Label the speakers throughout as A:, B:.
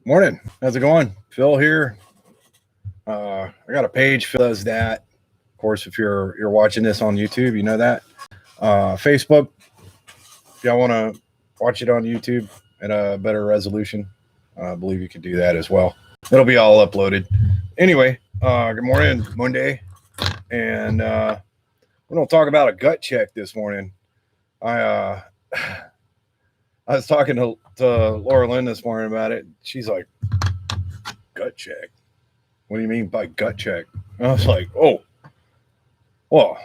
A: Morning. How's it going? Phil here. I got a page. Phil does that. Of course, if you're watching this on YouTube, you know that. Facebook. If y'all want to watch it on YouTube at a better resolution, I believe you can do that as well. It'll be all uploaded. Anyway, good morning, Monday, and we're gonna talk about a gut check this morning. I I was talking to Laura Lynn this morning about it. She's like, gut check? What do you mean by gut check? I was like, oh, well,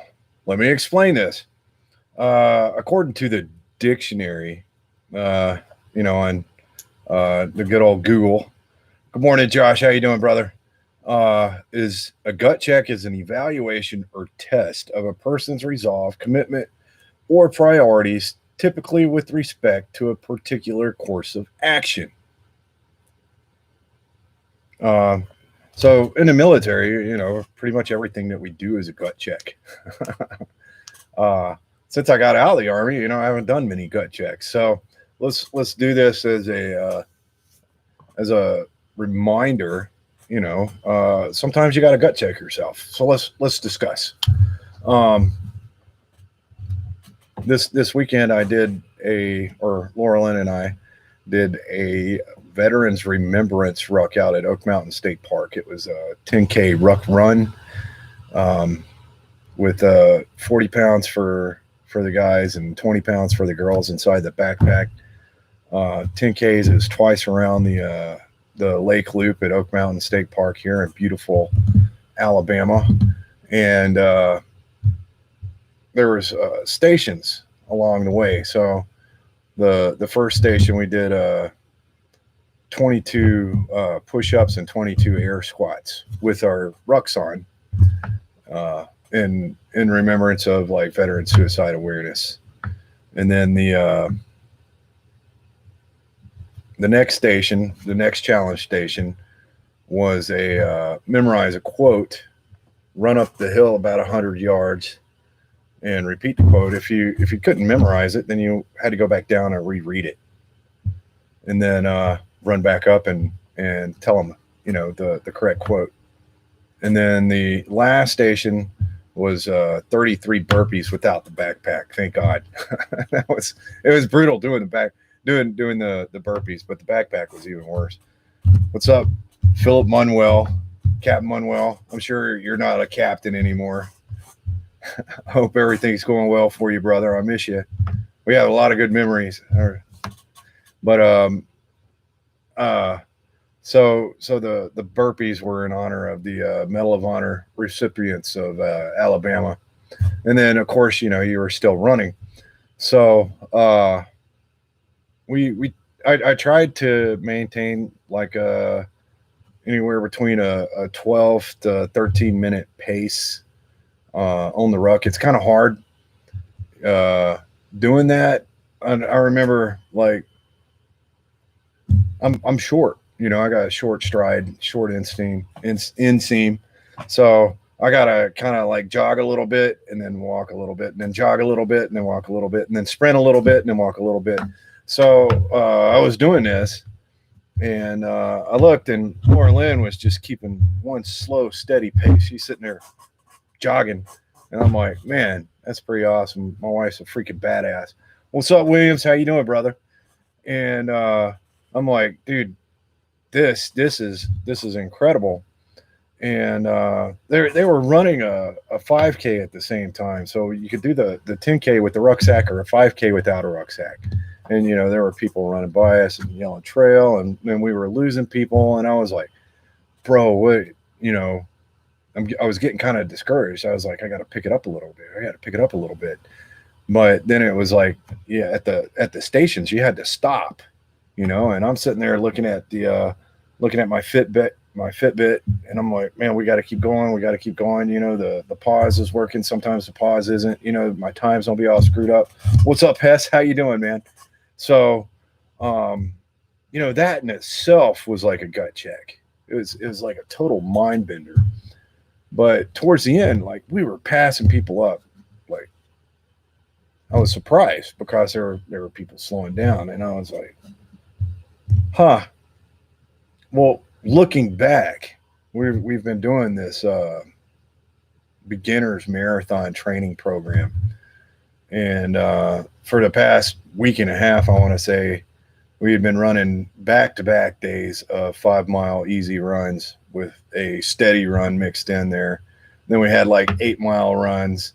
A: let me explain this. According to the dictionary, on the good old Google. Good morning, Josh. How you doing, brother? Is a gut check is an evaluation or test of a person's resolve, commitment, or priorities, typically with respect to a particular course of action. So in the military, pretty much everything that we do is a gut check. Since I got out of the Army, I haven't done many gut checks. So let's do this as a reminder. Sometimes you got to gut check yourself. So let's discuss. This weekend Laura Lynn and I did a Veterans Remembrance Ruck out at Oak Mountain State Park. It was a 10K ruck run with 40 pounds for the guys and 20 pounds for the girls inside the backpack. 10Ks is twice around the lake loop at Oak Mountain State Park here in beautiful Alabama. And there was stations along the way. So the first station we did 22 push-ups and 22 air squats with our rucks on in remembrance of like veteran suicide awareness. And then the next station, the next challenge station, was memorize a quote, run up the hill about 100 yards and repeat the quote. If you couldn't memorize it, then you had to go back down and reread it, and then run back up and tell them the correct quote. And then the last station was 33 burpees without the backpack. Thank God. It was brutal doing the burpees, but the backpack was even worse. What's up, Philip Munwell, Captain Munwell? I'm sure you're not a captain anymore. I hope everything's going well for you, brother. I miss you. We have a lot of good memories. But so the burpees were in honor of the Medal of Honor recipients of Alabama, and then of course you were still running. So I tried to maintain like anywhere between a 12 to 13 minute pace on the ruck. It's kind of hard doing that. And I remember like I'm short. I got a short stride, short inseam. So I gotta kind of like jog a little bit and then walk a little bit and then jog a little bit and then walk a little bit and then sprint a little bit and then walk a little bit. So I was doing this, and I looked, and Laura Lynn was just keeping one slow, steady pace. She's sitting there jogging, and I'm like, man, that's pretty awesome. My wife's a freaking badass. What's up, Williams? How you doing, brother? And I'm like, dude, this is incredible. And they were running a 5K at the same time, so you could do the 10K with the rucksack or a 5K without a rucksack. And there were people running by us and yelling trail, and then we were losing people. And I was like, bro, what? I was getting kind of discouraged. I was like, I got to pick it up a little bit. But then it was like, yeah, at the stations, you had to stop, and I'm sitting there looking at my Fitbit, and I'm like, man, we got to keep going. The pause is working. Sometimes the pause isn't, my times don't be all screwed up. What's up, Hess? How you doing, man? So, that in itself was like a gut check. It was like a total mind bender. But towards the end, like we were passing people up. Like I was surprised because there were people slowing down, and I was like, huh. Well, looking back, we've been doing this beginners marathon training program, and for the past week and a half, I want to say we had been running back to back days of 5 mile easy runs with a steady run mixed in there. Then we had like 8 mile runs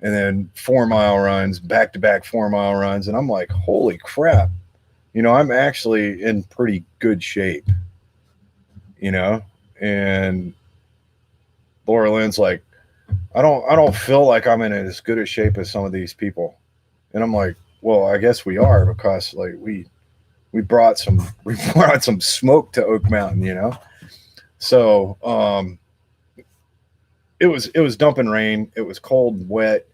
A: and then 4 mile runs, back to back 4 mile runs. And I'm like, holy crap, I'm actually in pretty good shape, you know? And Laura Lynn's like, I don't feel like I'm in as good a shape as some of these people. And I'm like, well, I guess we are, because like we brought some smoke to Oak Mountain. So it was dumping rain. It was cold and wet.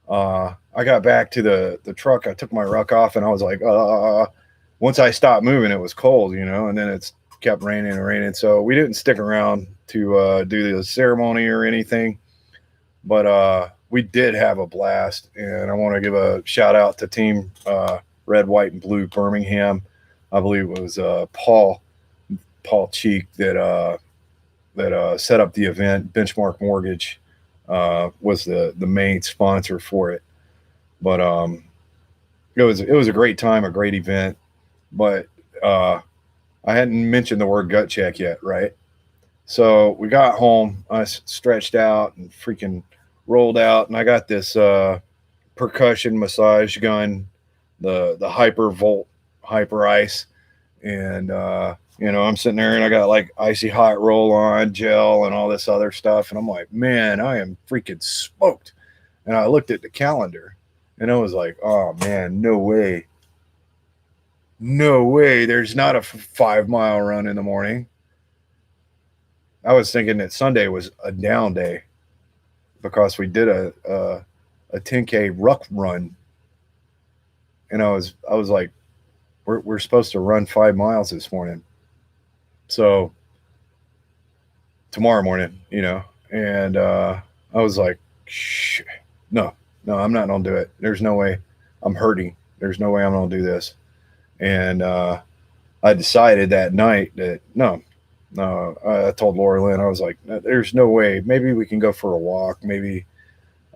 A: I got back to the truck. I took my ruck off, and I was like, once I stopped moving, it was cold, and then it's kept raining and raining. So we didn't stick around to do the ceremony or anything, but we did have a blast. And I want to give a shout out to Team Red, White, and Blue Birmingham. I believe it was Paul Cheek that set up the event. Benchmark Mortgage was the main sponsor for it. But it was a great time, a great event. But I hadn't mentioned the word gut check yet, right? So we got home, I stretched out and freaking rolled out, and I got this percussion massage gun, the Hypervolt Hyper Ice, and I'm sitting there and I got like icy hot roll on gel and all this other stuff, and I'm like, man, I am freaking smoked. And I looked at the calendar, and I was like, oh man, no way, there's not a 5 mile run in the morning. I was thinking that Sunday was a down day because we did a 10K ruck run, and I was like, we're supposed to run 5 miles this morning, so tomorrow morning, and I was like, shh, no, I'm not gonna do it. There's no way. I'm hurting. There's no way I'm gonna do this. And I decided that night that no, I told Laura Lynn, I was like, there's no way. Maybe we can go for a walk, maybe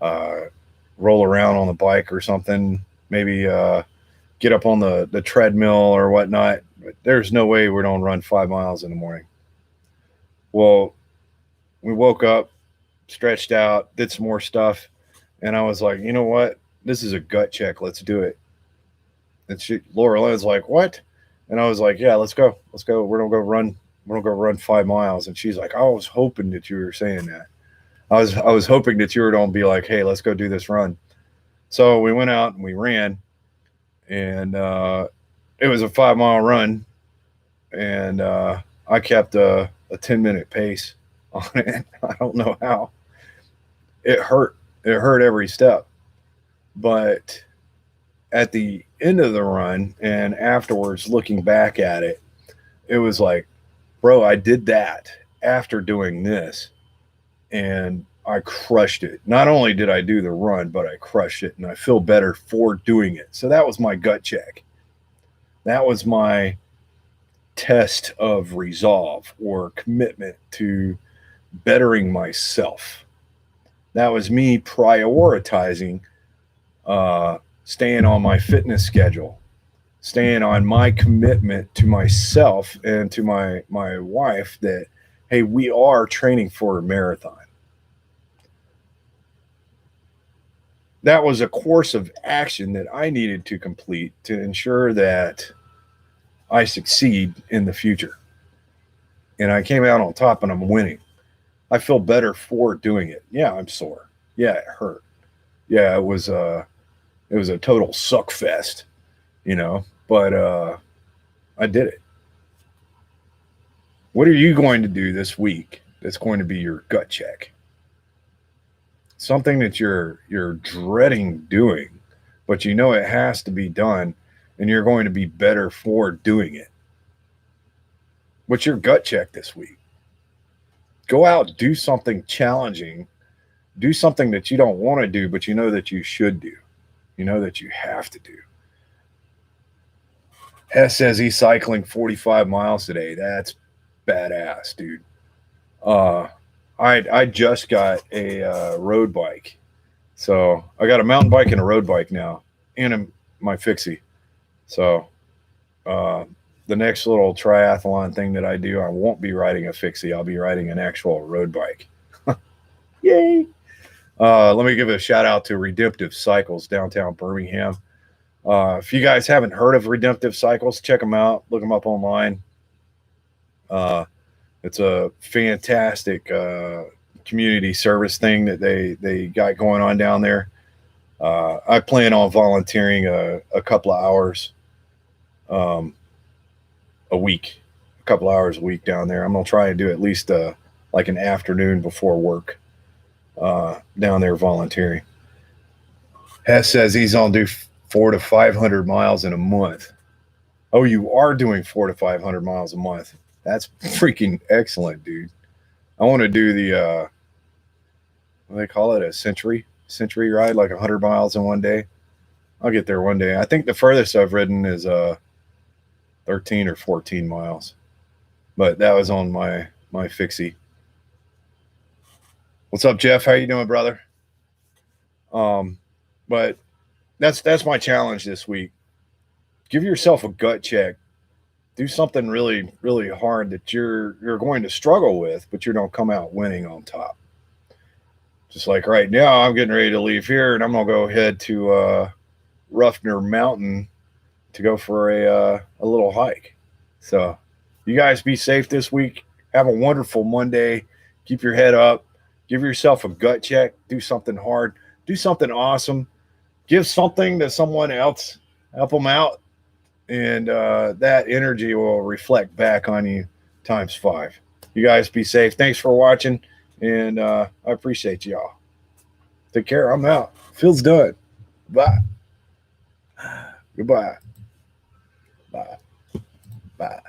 A: roll around on the bike or something, maybe get up on the treadmill or whatnot. But there's no way we're going to run 5 miles in the morning. Well, we woke up, stretched out, did some more stuff. And I was like, you know what? This is a gut check. Let's do it. And Laura Lynn's like, what? And I was like, yeah, let's go. We're going to go run. We're going to go run 5 miles. And she's like, I was hoping that you were saying that. I was hoping that you were going to be like, hey, let's go do this run. So we went out and we ran, and it was a 5 mile run, and I kept a 10-minute pace on it. I don't know how. It hurt. It hurt every step. But at the end of the run and afterwards, looking back at it, it was like, bro, I did that after doing this, and I crushed it. Not only did I do the run, but I crushed it, and I feel better for doing it. So that was my gut check. That was my test of resolve or commitment to bettering myself. That was me prioritizing staying on my fitness schedule, staying on my commitment to myself and to my wife that, hey, we are training for a marathon. That was a course of action that I needed to complete to ensure that I succeed in the future. And I came out on top, and I'm winning. I feel better for doing it. Yeah, I'm sore. Yeah, it hurt. Yeah, it was a total suck fest, but I did it. What are you going to do this week that's going to be your gut check? Something that you're dreading doing, but it has to be done, and you're going to be better for doing it. What's your gut check this week? Go out, do something challenging, do something that you don't want to do, but that you should do, that you have to do. Hess says he's cycling 45 miles today. That's badass, dude. Uh, I just got a road bike, so I got a mountain bike and a road bike now, and my fixie. So uh, the next little triathlon thing that I do, I won't be riding a fixie. I'll be riding an actual road bike. Yay! Let me give a shout out to Redemptive Cycles downtown Birmingham. If you guys haven't heard of Redemptive Cycles, check them out. Look them up online. It's a fantastic community service thing that they got going on down there. I plan on volunteering a couple of hours a week, a couple hours a week down there. I'm gonna try and do at least like an afternoon before work down there volunteering. Hess says he's on do 400 to 500 miles in a month. Oh, you are doing 400 to 500 miles a month. That's freaking excellent, dude. I want to do the what do they call it, a century ride, like 100 miles in one day. I'll get there one day. I think the furthest I've ridden is 13 or 14 miles, but that was on my fixie. What's up, Jeff? How you doing, brother? But that's my challenge this week. Give yourself a gut check. Do something really, really hard that you're going to struggle with, but you don't come out winning on top. Just like right now, I'm getting ready to leave here, and I'm gonna go head to Ruffner Mountain to go for a little hike. So, you guys be safe this week. Have a wonderful Monday. Keep your head up. Give yourself a gut check. Do something hard. Do something awesome. Give something to someone else. Help them out. And that energy will reflect back on you times 5. You guys be safe. Thanks for watching. And I appreciate y'all. Take care. I'm out. Phil's done. Bye. Goodbye. Bye. Bye.